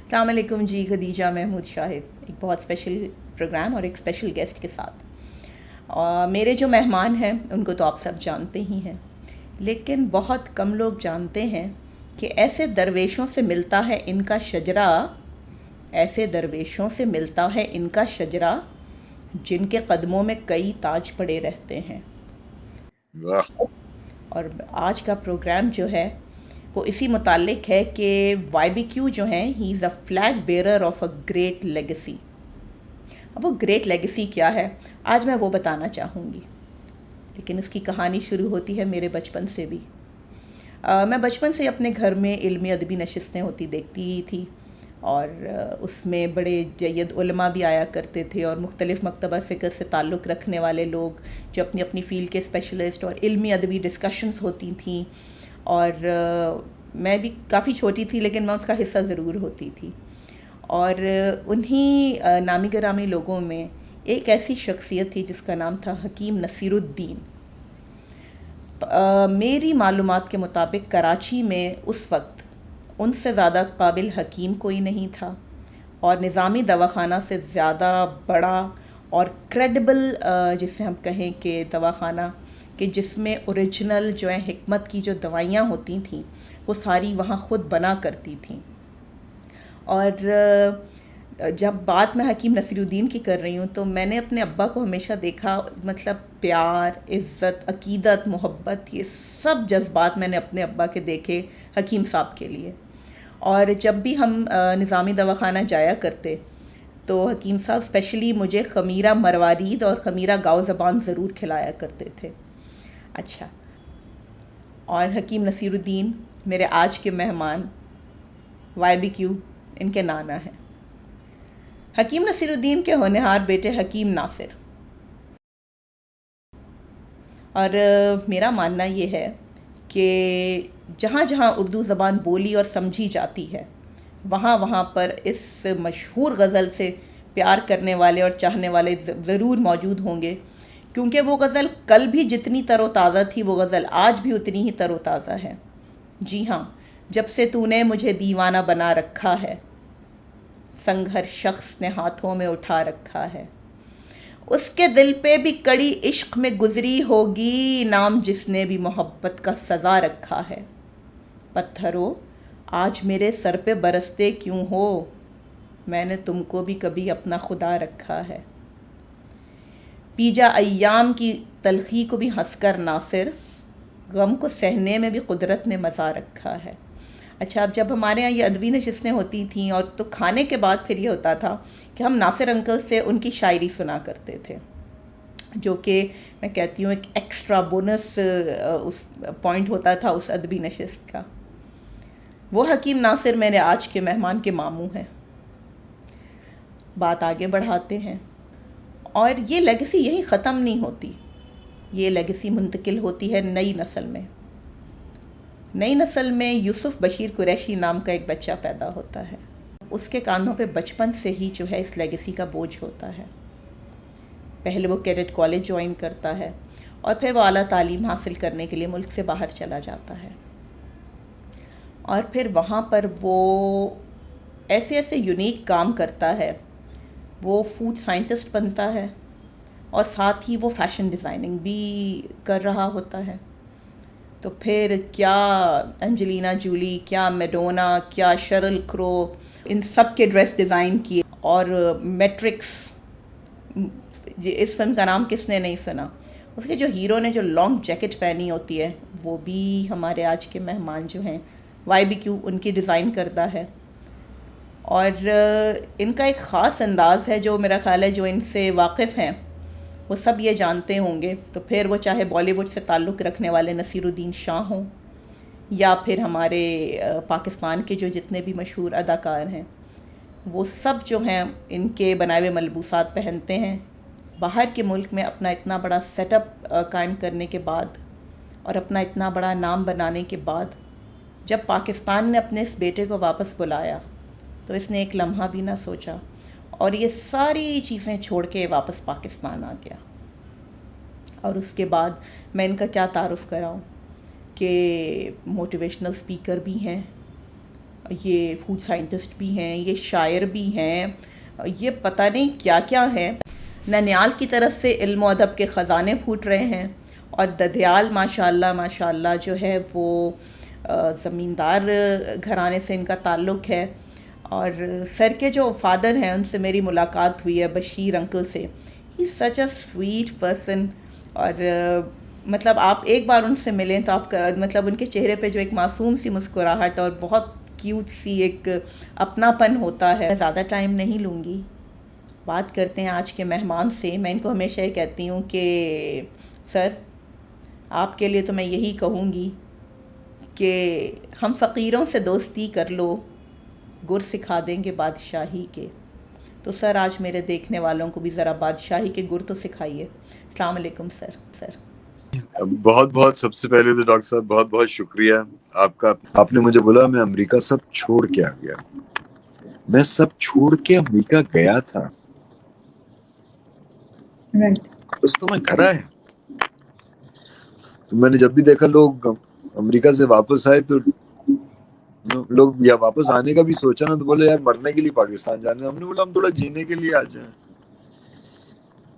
السلام علیکم جی، خدیجہ محمود شاہد ایک بہت اسپیشل پروگرام اور ایک اسپیشل گیسٹ کے ساتھ. میرے جو مہمان ہیں ان کو تو آپ سب جانتے ہی ہیں، لیکن بہت کم لوگ جانتے ہیں کہ ایسے درویشوں سے ملتا ہے ان کا شجرہ، ایسے درویشوں سے ملتا ہے ان کا شجرہ جن کے قدموں میں کئی تاج پڑے رہتے ہیں. واہ. اور آج کا پروگرام جو ہے وہ اسی متعلق ہے کہ وائی بی کیو جو ہیں he is a flag bearer of a great legacy. اب وہ گریٹ لیگیسی کیا ہے آج میں وہ بتانا چاہوں گی، لیکن اس کی کہانی شروع ہوتی ہے میرے بچپن سے بھی. میں بچپن سے اپنے گھر میں علمی ادبی نشستیں ہوتی دیکھتی ہی تھی، اور اس میں بڑے جید علماء بھی آیا کرتے تھے اور مختلف مکتبہ فکر سے تعلق رکھنے والے لوگ جو اپنی اپنی فیلڈ کے اسپیشلسٹ، اور علمی ادبی ڈسکشنز ہوتی تھیں. اور میں بھی کافی چھوٹی تھی لیکن میں اس کا حصہ ضرور ہوتی تھی. اور انہی نامی گرامی لوگوں میں ایک ایسی شخصیت تھی جس کا نام تھا حکیم نصیر الدین. میری معلومات کے مطابق کراچی میں اس وقت ان سے زیادہ قابل حکیم کوئی نہیں تھا، اور نظامی دواخانہ سے زیادہ بڑا اور کریڈیبل جسے ہم کہیں کہ دواخانہ کہ جس میں اوریجنل جو ہے حکمت کی جو دوائیاں ہوتی تھیں وہ ساری وہاں خود بنا کرتی تھیں. اور جب بات میں حکیم نصیر الدین کی کر رہی ہوں تو میں نے اپنے ابا کو ہمیشہ دیکھا، مطلب پیار، عزت، عقیدت، محبت، یہ سب جذبات میں نے اپنے ابا کے دیکھے حکیم صاحب کے لیے. اور جب بھی ہم نظامی دواخانہ جایا کرتے تو حکیم صاحب اسپیشلی مجھے خمیرہ مروارید اور خمیرہ گاؤ زبان ضرور کھلایا کرتے تھے. اچھا، اور حکیم نصیر الدین میرے آج کے مہمان وائی بی کیو ان کے نانا ہیں. حکیم نصیر الدین کے ہونہار بیٹے حکیم ناصر. اور میرا ماننا یہ ہے کہ جہاں جہاں اردو زبان بولی اور سمجھی جاتی ہے وہاں وہاں پر اس مشہور غزل سے پیار کرنے والے اور چاہنے والے ضرور موجود ہوں گے، کیونکہ وہ غزل کل بھی جتنی تر و تازہ تھی وہ غزل آج بھی اتنی ہی تر و تازہ ہے. جی ہاں، جب سے تو نے مجھے دیوانہ بنا رکھا ہے، سنگ ہر شخص نے ہاتھوں میں اٹھا رکھا ہے، اس کے دل پہ بھی کڑی عشق میں گزری ہوگی، نام جس نے بھی محبت کا سزا رکھا ہے. پتھرو آج میرے سر پہ برستے کیوں ہو، میں نے تم کو بھی کبھی اپنا خدا رکھا ہے. پی جا ایام کی تلخی کو بھی ہنس کر ناصر، غم کو سہنے میں بھی قدرت نے مزہ رکھا ہے. اچھا، اب جب ہمارے یہاں یہ ادبی نشستیں ہوتی تھیں اور تو کھانے کے بعد پھر یہ ہوتا تھا کہ ہم ناصر انکل سے ان کی شاعری سنا کرتے تھے، جو کہ میں کہتی ہوں ایک ایکسٹرا بونس اس پوائنٹ ہوتا تھا اس ادبی نشست کا. وہ حکیم ناصر میرے آج کے مہمان کے ماموں ہیں. بات آگے بڑھاتے ہیں، اور یہ لیگیسی یہی ختم نہیں ہوتی، یہ لیگیسی منتقل ہوتی ہے نئی نسل میں. نئی نسل میں یوسف بشیر قریشی نام کا ایک بچہ پیدا ہوتا ہے. اس کے کاندھوں پہ بچپن سے ہی جو ہے اس لیگیسی کا بوجھ ہوتا ہے. پہلے وہ کیڈٹ کالج جوائن کرتا ہے اور پھر وہ اعلیٰ تعلیم حاصل کرنے کے لیے ملک سے باہر چلا جاتا ہے، اور پھر وہاں پر وہ ایسے ایسے یونیک کام کرتا ہے. وہ فوڈ سائنٹسٹ بنتا ہے اور ساتھ ہی وہ فیشن ڈیزائننگ بھی کر رہا ہوتا ہے. تو پھر کیا انجلینا جولی، کیا میڈونا، کیا شرل کرو، ان سب کے ڈریس ڈیزائن کیے. اور میٹرکس، اس فلم کا نام کس نے نہیں سنا؟ اس کے جو ہیرو نے جو لانگ جیکٹ پہنی ہوتی ہے وہ بھی ہمارے آج کے مہمان جو ہیں وائی بی کیو ان کی ڈیزائن کرتا ہے. اور ان کا ایک خاص انداز ہے جو میرا خیال ہے جو ان سے واقف ہیں وہ سب یہ جانتے ہوں گے. تو پھر وہ چاہے بالی ووڈ سے تعلق رکھنے والے نصیر الدین شاہ ہوں یا پھر ہمارے پاکستان کے جو جتنے بھی مشہور اداکار ہیں، وہ سب جو ہیں ان کے بنائے ہوئے ملبوسات پہنتے ہیں. باہر کے ملک میں اپنا اتنا بڑا سیٹ اپ قائم کرنے کے بعد اور اپنا اتنا بڑا نام بنانے کے بعد جب پاکستان نے اپنے اس بیٹے کو واپس بلایا تو اس نے ایک لمحہ بھی نہ سوچا اور یہ ساری چیزیں چھوڑ کے واپس پاکستان آ گیا. اور اس کے بعد میں ان کا کیا تعارف کراؤں کہ موٹیویشنل اسپیکر بھی ہیں، یہ فوڈ سائنٹسٹ بھی ہیں، یہ شاعر بھی ہیں، یہ پتہ نہیں کیا کیا ہیں۔ ننیال کی طرف سے علم و ادب کے خزانے پھوٹ رہے ہیں، اور ددھیال ماشاء اللہ جو ہے وہ زمیندار گھرانے سے ان کا تعلق ہے۔ اور سر کے جو فادر ہیں ان سے میری ملاقات ہوئی ہے، بشیر انکل سے۔ ہی سچ اے سویٹ پرسن، اور مطلب آپ ایک بار ان سے ملیں تو آپ کا مطلب ان کے چہرے پہ جو ایک معصوم سی مسکراہٹ اور بہت کیوٹ سی ایک اپناپن ہوتا ہے۔ میں زیادہ ٹائم نہیں لوں گی، بات کرتے ہیں آج کے مہمان سے۔ میں ان کو ہمیشہ یہ کہتی ہوں کہ سر، آپ کے لیے تو میں یہی کہوں گی کہ ہم فقیروں سے دوستی کر لو، گر سکھا دیں گے بادشاہی کے۔ تو سر آج میرے دیکھنے والوں کو بھی ذرا بادشاہی کے گر تو سکھائیے۔ السلام علیکم سر۔ بہت بہت سب سے پہلے تو ڈاکٹر صاحب بہت بہت شکریہ آپ کا۔ آپ نے مجھے بولا میں امریکہ سب چھوڑ کے آ گیا۔ میں سب چھوڑ کے امریکہ گیا تھا، اس تو میں گھر آیا۔ تو میں نے جب بھی دیکھا لوگ امریکہ سے واپس آئے تو لوگ یا واپس آنے کا بھی سوچا نا تو بولے یار مرنے کے لیے پاکستان جانا۔ ہم نے بولا ہم تھوڑا جینے کے لیے آ جائیں۔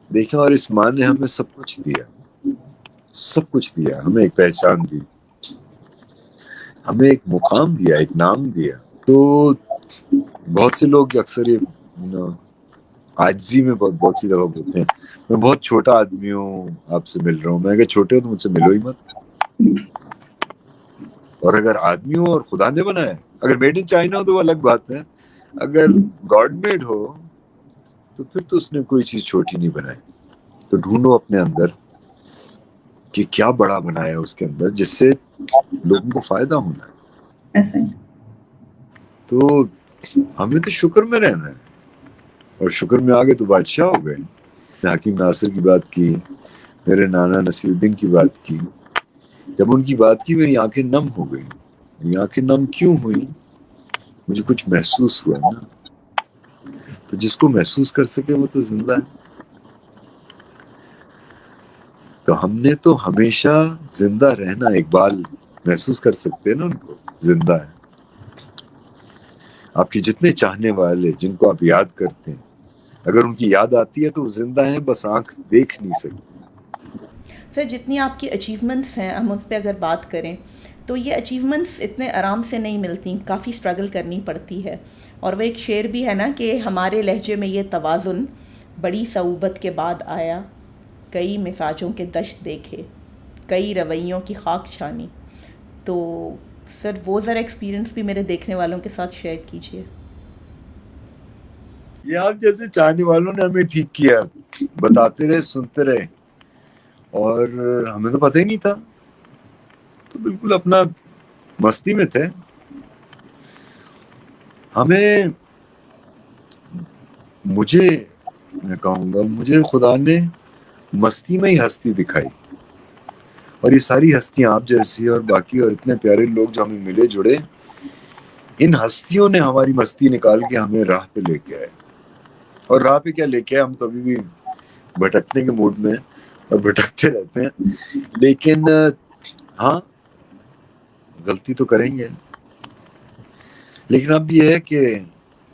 دیکھیں، اور اس ماں نے ہمیں سب کچھ دیا، سب کچھ دیا۔ ہمیں ایک پہچان دی، ہمیں ایک مقام دیا، ایک نام دیا۔ تو بہت سے لوگ اکثر یہ عاجزی میں بہت سی دفعہ بولتے ہیں میں بہت چھوٹا آدمی ہوں، آپ سے مل رہا ہوں۔ میں اگر چھوٹے ہو تو مجھ سے ملو ہی مت، اور اگر آدمی ہو اور خدا نے بنایا، اگر میڈ ان چائنا ہو تو وہ الگ بات ہے، اگر گاڈ میڈ ہو تو پھر تو اس نے کوئی چیز چھوٹی نہیں بنائی۔ تو ڈھونڈو اپنے اندر کہ کیا بڑا بنایا اس کے اندر جس سے لوگوں کو فائدہ ہونا ہے۔ تو ہمیں تو شکر میں رہنا ہے، اور شکر میں آگے تو بادشاہ ہو گئے۔ حکیم ناصر کی بات کی، میرے نانا نصیر الدین کی بات کی۔ جب ان کی بات کی میری آنکھیں نم ہو گئی۔ میری آنکھیں نم کیوں ہوئی؟ مجھے کچھ محسوس ہوا نا۔ تو جس کو محسوس کر سکے وہ تو زندہ ہے۔ تو ہم نے تو ہمیشہ زندہ رہنا، اقبال محسوس کر سکتے ہیں نا ان کو، زندہ ہے۔ آپ کے جتنے چاہنے والے جن کو آپ یاد کرتے ہیں، اگر ان کی یاد آتی ہے تو وہ زندہ ہیں، بس آنکھ دیکھ نہیں سکتی۔ سر جتنی آپ کی اچیومنٹس ہیں، ہم اس پہ اگر بات کریں تو یہ اچیومنٹس اتنے آرام سے نہیں ملتی، کافی سٹرگل کرنی پڑتی ہے۔ اور وہ ایک شعر بھی ہے نا کہ ہمارے لہجے میں یہ توازن بڑی صعوبت کے بعد آیا، کئی مزاجوں کے دشت دیکھے، کئی رویوں کی خاک چھانی۔ تو سر وہ ذرا ایکسپیرینس بھی میرے دیکھنے والوں کے ساتھ شیئر کیجیے۔ یہ آپ جیسے چاہنے والوں نے ہمیں ٹھیک کیا، بتاتے رہے، سنتے رہے، اور ہمیں تو پتہ ہی نہیں تھا، تو بالکل اپنا مستی میں تھے۔ میں کہوں گا مجھے خدا نے مستی میں ہی ہستی دکھائی، اور یہ ساری ہستیاں آپ جیسی اور باقی اور اتنے پیارے لوگ جو ہمیں ملے جڑے، ان ہستیوں نے ہماری مستی نکال کے ہمیں راہ پہ لے کے آئے۔ اور راہ پہ کیا لے کے آئے، ہم تو ابھی بھی بھٹکنے کے موڈ میں اور بھٹکتے رہتے ہیں، لیکن ہاں غلطی تو کریں گے، لیکن اب یہ ہے کہ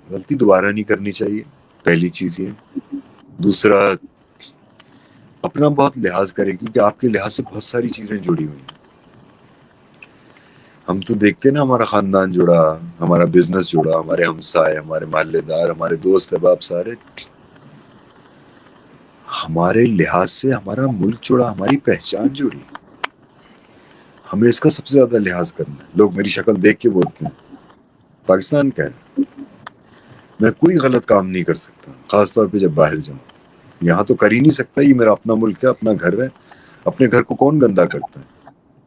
غلطی دوبارہ نہیں کرنی چاہیے، پہلی چیز یہ۔ دوسرا، اپنا بہت لحاظ کریں، کیونکہ آپ کے لحاظ سے بہت ساری چیزیں جڑی ہوئی ہیں۔ ہم تو دیکھتے ہیں نا، ہمارا خاندان جڑا، ہمارا بزنس جڑا، ہمارے ہمسائے، ہمارے محلے دار، ہمارے دوست احباب سارے ہمارے لحاظ سے، ہمارا ملک جڑا، ہماری پہچان جڑی۔ ہمیں اس کا سب سے زیادہ لحاظ کرنا ہے۔ لوگ میری شکل دیکھ کے بولتے ہیں پاکستان کا ہے، میں کوئی غلط کام نہیں کر سکتا، خاص طور پہ جب باہر جاؤں۔ یہاں تو کر ہی نہیں سکتا، یہ میرا اپنا ملک ہے، اپنا گھر ہے۔ اپنے گھر کو کون گندا کرتا ہے؟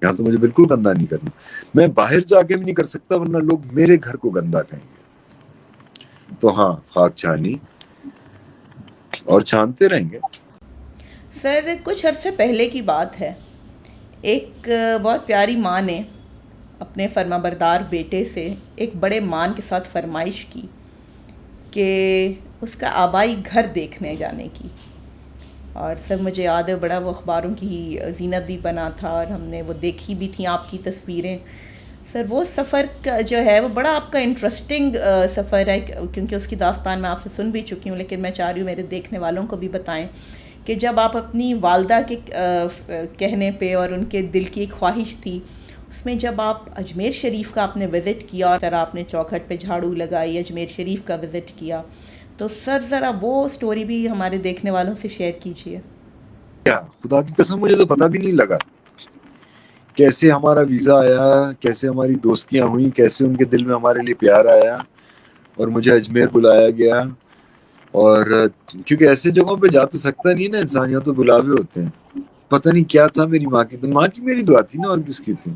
یہاں تو مجھے بالکل گندا نہیں کرنا۔ میں باہر جا کے بھی نہیں کر سکتا، ورنہ لوگ میرے گھر کو گندا کہیں گے۔ تو ہاں، خاک چھانی اور چھانتے رہیں گے۔ سر کچھ عرصے پہلے کی بات ہے، ایک بہت پیاری ماں نے اپنے فرما بردار بیٹے سے ایک بڑے مان کے ساتھ فرمائش کی کہ اس کا آبائی گھر دیکھنے جانے کی۔ اور سر مجھے یاد ہے بڑا وہ اخباروں کی زینت بھی بنا تھا، اور ہم نے وہ دیکھی بھی تھیں آپ کی تصویریں۔ سر وہ سفر کا جو ہے وہ بڑا آپ کا انٹرسٹنگ سفر ہے، کیونکہ اس کی داستان میں آپ سے سن بھی چکی ہوں، لیکن میں چاہ رہی ہوں میرے دیکھنے والوں کو بھی بتائیں کہ جب آپ اپنی والدہ کے کہنے پہ اور ان کے دل کی ایک خواہش تھی، اس میں جب آپ اجمیر شریف کا آپ نے وزٹ کیا اور سر آپ نے چوکھٹ پہ جھاڑو لگائی، اجمیر شریف کا وزٹ کیا، تو سر ذرا وہ سٹوری بھی ہمارے دیکھنے والوں سے شیئر کیجیے۔ کیا خدا کی قسم مجھے تو پتہ بھی نہیں لگا کیسے ہمارا ویزا آیا، کیسے ہماری دوستیاں ہوئیں، کیسے ان کے دل میں ہمارے لیے پیار آیا اور مجھے اجمیر بلایا گیا۔ اور کیونکہ ایسے جگہوں پہ جا تو سکتا نہیں نا انسان، یہاں تو بلاوے ہوتے ہیں۔ پتہ نہیں کیا تھا میری ماں کی، تو ماں کی میری دعا تھی نا، اور کس کی تھی؟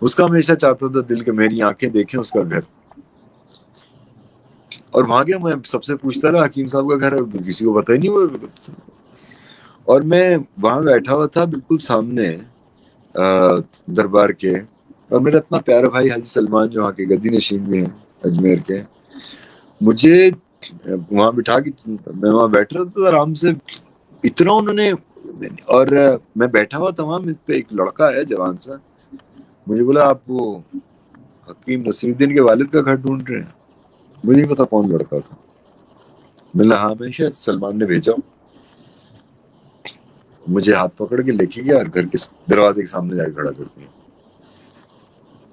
اس کا ہمیشہ چاہتا تھا دل کہ میری آنکھیں دیکھیں اس کا گھر، اور وہاں گیا میں سب سے پوچھتا رہا حکیم صاحب کا گھر ہے، تو کسی کو پتہ ہی نہیں ہوا۔ اور میں وہاں بیٹھا ہوا تھا بالکل سامنے دربار کے، اور میرا اتنا پیارا بھائی حاجی سلمان جو وہاں کے گدی نشین بھی ہیں اجمیر کے، مجھے وہاں بٹھا کے میں وہاں بیٹھ رہا تھا آرام سے، اتنا انہوں نے، اور میں بیٹھا ہوا تھا وہاں پہ ایک لڑکا ہے جوان سا، مجھے بولا آپ وہ حکیم نصیر الدین کے والد کا گھر ڈھونڈ رہے ہیں؟ مجھے نہیں پتا کون لڑکا تھا، میں نے ہاں میں شاید سلمان نے بھیجا ہوں۔ مجھے ہاتھ پکڑ کے لے کے گیا اور گھر کے دروازے کے سامنے جا کے کھڑا کر دیا،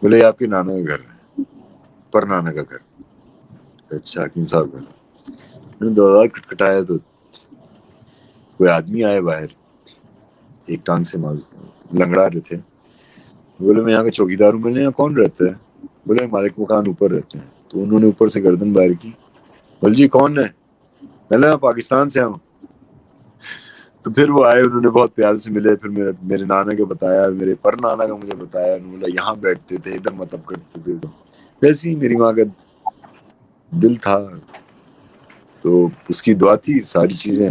بولے آپ کے نانا کا گھر ہے، پر نانا کا گھر۔ اچھا حکیم صاحب کا؟ میں نے دروازہ کھٹکھٹایا تو کوئی آدمی آئے باہر، ایک ٹانگ سے لنگڑا رہے تھے، بولے میں یہاں کا چوکیدار ہوں۔ میں نے یہاں کون رہتا ہے؟ بولے مالک مکان اوپر رہتے ہیں۔ تو انہوں نے اوپر سے گردن باہر کی، بول جی کون ہے؟ میں نے پاکستان سے آؤں۔ تو پھر وہ آئے، انہوں نے بہت پیار سے ملے، پھر میرے نانا کا بتایا، میرے پر نانا کا مجھے بتایا، انہوں نے بولا یہاں بیٹھتے تھے، ادھر مطلب کرتے تھے۔ تو ویسے ہی میری ماں کا دل تھا، تو اس کی دعا تھی، ساری چیزیں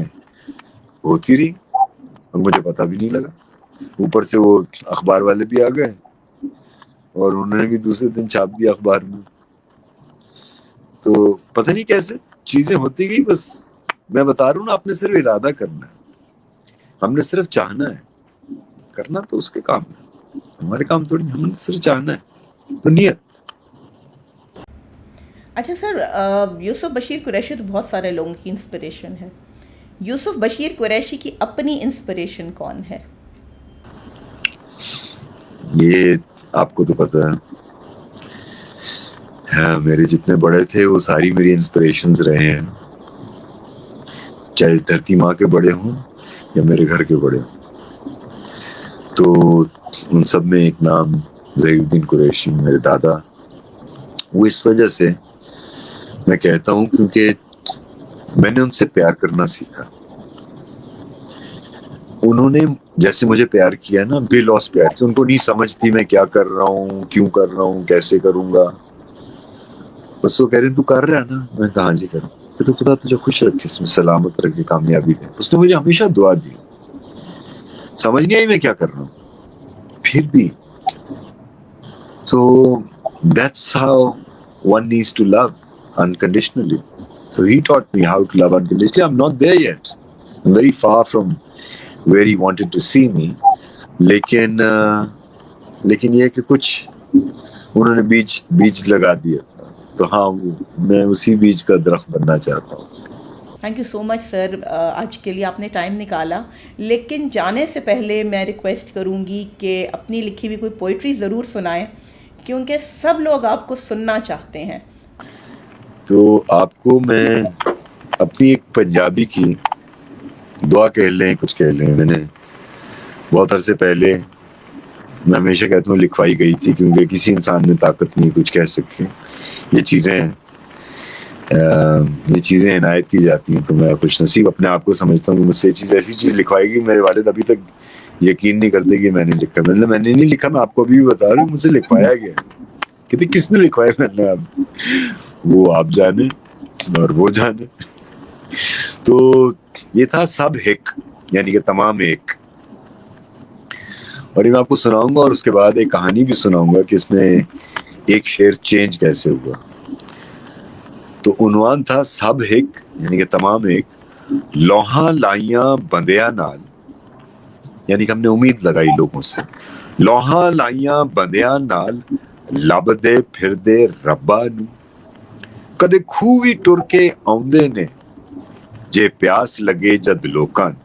ہوتی رہی اور مجھے پتہ بھی نہیں لگا۔ اوپر سے وہ اخبار والے بھی آ گئے اور انہوں نے بھی دوسرے دن چھاپ دیا اخبار میں۔ تو پتہ نہیں کیسے چیزیں ہوتی گئی، بس میں بتا رہا ہوں نا، آپ نے صرف ارادہ کرنا ہے، ہم نے صرف چاہنا ہے، کرنا تو اس کے کام ہے، ہمارے کام تھوڑی، ہم نے صرف چاہنا ہے، تو نیت۔ اچھا سر، یوسف بشیر قریشی تو بہت سارے لوگوں کی انسپریشن ہے، یوسف بشیر قریشی کی اپنی انسپریشن کون ہے؟ یہ آپ کو تو پتہ ہے، ہاں میرے جتنے بڑے تھے وہ ساری میری انسپریشنز رہے ہیں، چاہے اس دھرتی ماں کے بڑے ہوں یا میرے گھر کے بڑے ہوں۔ تو ان سب میں ایک نام ظہیر الدین قریشی، میرے دادا، وہ اس وجہ سے میں کہتا ہوں کیونکہ میں نے ان سے پیار کرنا سیکھا۔ انہوں نے جیسے مجھے پیار کیا نا، بے لوس پیار کیا، ان کو نہیں سمجھتی میں کیا کر رہا ہوں، کیوں کر رہا ہوں، کیسے کروں گا، بس وہ کہہ رہے ہیں تو کر رہا ہے نا، میں کہاں جی کروں، تو خدا تجھے خوش رکھے، اس میں سلامت رکھے، کامیابی دے۔ اس نے مجھے ہمیشہ دعا دی، سمجھ نہیں آئی میں کیا کر رہا ہوں، پھر بھی۔ تو that's how one needs to love unconditionally. So he taught me how to love unconditionally. I'm not there yet. I'm very far from where he wanted to see me. لیکن یہ ہے کہ کچھ انہوں نے بیج لگا دیا تھا، تو ہاں میں اسی بیج کا درخت بننا چاہتا ہوں۔ تھینک یو سو مچ سر، آج کے لیے آپ نے ٹائم نکالا، لیکن جانے سے پہلے میں ریکویسٹ کروں گی کہ اپنی لکھی ہوئی کوئی پوئٹری ضرور سنائیں، کیونکہ سب لوگ آپ کو سننا چاہتے ہیں۔ تو آپ کو میں اپنی ایک پنجابی کی دعا کہہ لیں، کچھ کہہ لیں، میں نے بہت عرصے پہلے، میں ہمیشہ کہتا ہوں لکھوائی گئی تھی، کیونکہ کسی انسان میں طاقت نہیں کچھ کہہ سکے، یہ چیزیں عنایت کی جاتی ہیں، تو میں خوش نصیب اپنے آپ کو سمجھتا ہوں کہ مجھ سے ایسی چیز لکھوائی گئی۔ میرے والد ابھی تک یقین نہیں کرتے کہ میں نے لکھا، میں نے نہیں لکھا، میں آپ کو ابھی بھی بتا رہا ہوں، مجھ سے لکھوایا گیا۔ کہتے کس نے لکھوایا؟ میں نے وہ آپ جانے اور وہ جانے۔ تو یہ تھا سب ایک، یعنی کہ تمام ایک، اور یہ میں آپ کو سناؤں گا، اور اس کے بعد ایک کہانی بھی سناؤں گا کہ اس میں ایک شعر چینج کیسے ہوا۔ تو عنوان تھا سب ایک، یعنی کہ تمام ایک، لوہاں لائیاں بندیاں نال، یعنی کہ ہم نے امید لگائی لوگوں سے، لوہاں لائیاں بندیاں نال، ਲੱਭਦੇ ਫਿਰਦੇ ਰੱਬਾ ਨੂੰ, ਕਦੇ ਖੂਹ ਵੀ ਟੁਰ ਕੇ ਆਉਂਦੇ ਨੇ, ਜੇ ਪਿਆਸ ਲੱਗੇ ਜਦ ਲੋਕਾਂ ਨੂੰ।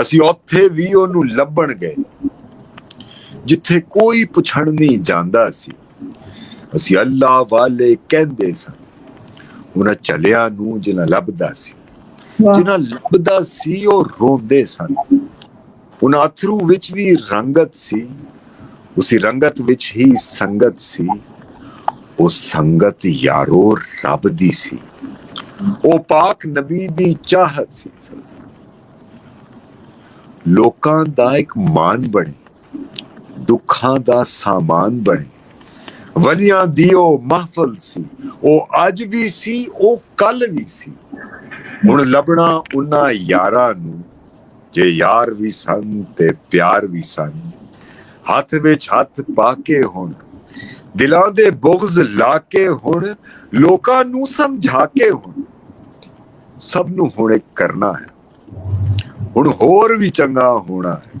ਅਸੀਂ ਉੱਥੇ ਵੀ ਉਹਨੂੰ ਲੱਭਣ ਗਏ ਜਿੱਥੇ ਕੋਈ ਪੁੱਛਣ ਨਹੀਂ ਜਾਂਦਾ ਸੀ। ਅਸੀਂ ਅੱਲਾ ਵਾਲੇ ਕਹਿੰਦੇ ਸਾਂ ਉਹਨਾਂ ਚਲਿਆਂ ਨੂੰ ਜਿਨ੍ਹਾਂ ਲੱਭਦਾ ਸੀ। ਜਿਨ੍ਹਾਂ ਲੱਭਦਾ ਸੀ ਉਹ ਰੋਂਦੇ ਸਨ। ਉਹਨਾਂ ਅਥਰੂ ਵਿੱਚ ਵੀ ਰੰਗਤ ਸੀ, ਉਸੇ ਰੰਗਤ ਵਿੱਚ ਹੀ ਸੰਗਤ ਸੀ। ਉਹ ਸੰਗਤ ਯਾਰੋ ਰੱਬ ਦੀ ਸੀ, ਉਹ ਪਾਕ ਨਬੀ ਦੀ ਚਾਹਤ ਸੀ। ਲੋਕਾਂ ਦਾ ਇੱਕ ਮਾਨ ਬਣੇ, ਦੁੱਖਾਂ ਦਾ ਸਾਮਾਨ ਬਣੇ। ਵਲੀਆਂ ਦੀ ਉਹ ਮਹਫਲ ਸੀ, ਉਹ ਅੱਜ ਵੀ ਸੀ, ਉਹ ਕੱਲ ਵੀ ਸੀ। ਹੁਣ ਲੱਭਣਾ ਉਹਨਾਂ ਯਾਰਾਂ ਨੂੰ ਜੇ ਯਾਰ ਵੀ ਸਨ ਤੇ ਪਿਆਰ ਵੀ ਸਨ। ਹੱਥ ਵਿੱਚ ਹੱਥ ਪਾ ਕੇ ਹੁਣ, ਦਿਲਾਂ ਦੇ ਬੁਗਜ਼ ਲਾ ਕੇ ਹੁਣ, ਲੋਕਾਂ ਨੂੰ ਸਮਝਾ ਕੇ ਹੁਣ, ਸਭ ਨੂੰ ਹੁਣ ਇੱਕ ਕਰਨਾ ਹੈ। ਹੁਣ ਹੋਰ ਵੀ ਚੰਗਾ ਹੋਣਾ ਹੈ।